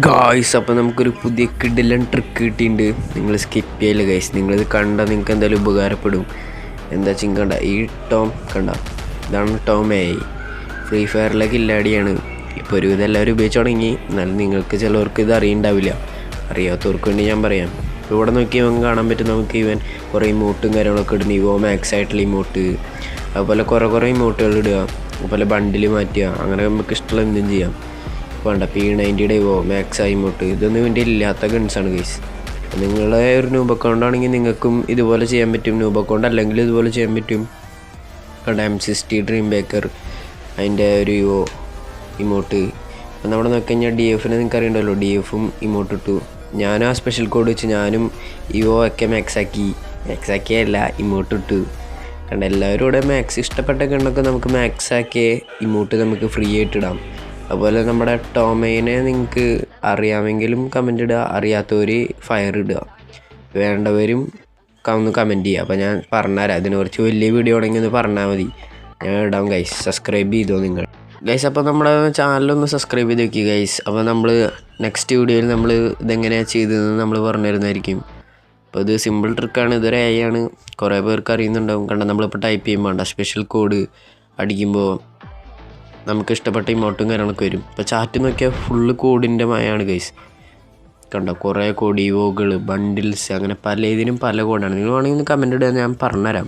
Guys, അപ്പോൾ നമുക്കൊരു പുതിയ കിടിലൻ ട്രിക്ക് കിട്ടിയിട്ടുണ്ട്. നിങ്ങൾ സ്കിപ്പ് ചെയ്യില്ല ഗൈസ്. നിങ്ങളിത് കണ്ടാൽ നിങ്ങൾക്ക് എന്തായാലും ഉപകാരപ്പെടും. എന്താ ചിങ്കണ്ട ഈ ടോം കണ്ട, ഇതാണ് ടോം എ. ഫ്രീ ഫയറിലെ കില്ലാടിയാണ്. ഇപ്പോൾ ഒരുവിധം എല്ലാവരും ഉപയോഗിച്ച് തുടങ്ങി. എന്നാലും നിങ്ങൾക്ക് ചിലവർക്ക് ഇത് അറിയുണ്ടാവില്ല. അറിയാത്തവർക്ക് വേണ്ടി ഞാൻ പറയാം. ഇപ്പോൾ ഇവിടെ നോക്കി ഇവൻ കാണാൻ പറ്റും. നമുക്ക് ഇവൻ കുറേ ഇമോട്ടും കാര്യങ്ങളൊക്കെ ഇടുന്നു. ഇവോ മാക്സ് ആയിട്ടുള്ള ഇമോട്ട്, അതുപോലെ കുറേ ഇമോട്ടുകൾ ഇടുക, അതുപോലെ ബണ്ടിൽ മാറ്റുക. അങ്ങനെ നമുക്ക് ഇഷ്ടമുള്ള എന്തും ചെയ്യാം. വേണ്ട P90 ഇവോ മാക്സ് ഇമോട്ട് ഇതൊന്നും വേണ്ടി ഇല്ലാത്ത ഗൺസാണ് ഗൈസ്. നിങ്ങളെ ഒരു ന്യൂബ് അക്കൗണ്ട് ആണെങ്കിൽ നിങ്ങൾക്കും ഇതുപോലെ ചെയ്യാൻ പറ്റും. ന്യൂബ് അക്കൗണ്ട് അല്ലെങ്കിൽ ഇതുപോലെ ചെയ്യാൻ പറ്റും. കണ്ട M60 ഡ്രീം ബേക്കർ, അതിൻ്റെ ഒരു ഇവോ ഇമോട്ട്. അപ്പം നമ്മുടെ നോക്കിക്കഴിഞ്ഞാൽ DFനെ നിങ്ങൾക്ക് അറിയണ്ടല്ലോ, DFും ഇമോട്ട് ഇട്ടു. ഞാനും ആ സ്പെഷ്യൽ കോഡ് വെച്ച് ഞാനും ഇവോ ഒക്കെ മാക്സാക്കിയല്ല ഇമോട്ട് ഇട്ടു. കണ്ട എല്ലാവരും ഇവിടെ മാക്സ് ഇഷ്ടപ്പെട്ട ഗണ്ണൊക്കെ നമുക്ക് മാക്സാക്കിയ ഇമോട്ട് നമുക്ക് ഫ്രീ ആയിട്ട് ഇടാം. അതുപോലെ നമ്മുടെ ടോമേനെ നിങ്ങൾക്ക് അറിയാമെങ്കിലും കമൻ്റ് ഇടുക, അറിയാത്തവർ ഫയർ ഇടുക, വേണ്ടവരും ഒന്ന് കമൻറ്റ് ചെയ്യുക. അപ്പോൾ ഞാൻ പറഞ്ഞുതരാം. അതിനെ കുറിച്ച് വലിയ വീഡിയോ ആണെങ്കിൽ ഒന്ന് പറഞ്ഞാൽ മതി, ഞാൻ ഇടാം ഗൈസ്. സബ്സ്ക്രൈബ് ചെയ്തോ നിങ്ങൾ ഗൈസ്. അപ്പോൾ നമ്മുടെ ചാനലൊന്ന് സബ്സ്ക്രൈബ് ചെയ്ത് വെക്കുക ഗൈസ്. അപ്പോൾ നമ്മൾ നെക്സ്റ്റ് വീഡിയോയിൽ നമ്മൾ ഇതെങ്ങനെയാണ് ചെയ്തതെന്ന് നമ്മൾ പറഞ്ഞു തരുന്നതായിരിക്കും. അപ്പോൾ ഇത് സിമ്പിൾ ട്രിക്കാണ്. ഇതൊരു AI ആണ്. കുറേ പേർക്ക് അറിയുന്നുണ്ടാവും. കണ്ട നമ്മളിപ്പോൾ ടൈപ്പ് ചെയ്യുമ്പോൾ വേണ്ട സ്പെഷ്യൽ കോഡ് അടിക്കുമ്പോൾ നമുക്ക് ഇഷ്ടപ്പെട്ട ഇമോട്ടും കാര്യങ്ങളൊക്കെ വരും. ഇപ്പോൾ ചാറ്റ് നോക്കിയാൽ ഫുള്ള് കോഡിൻ്റെ മയാണ് ഗൈസ്. കണ്ടോ കുറേ കോഡ്, ഇവോകൾ, ബണ്ടിൽസ്, അങ്ങനെ പല ഇതിനും പല കോഡാണ്. നിങ്ങൾ വേണമെങ്കിൽ ഒന്ന് കമൻ്റ് ഇടുക, ഞാൻ പറഞ്ഞുതരാം.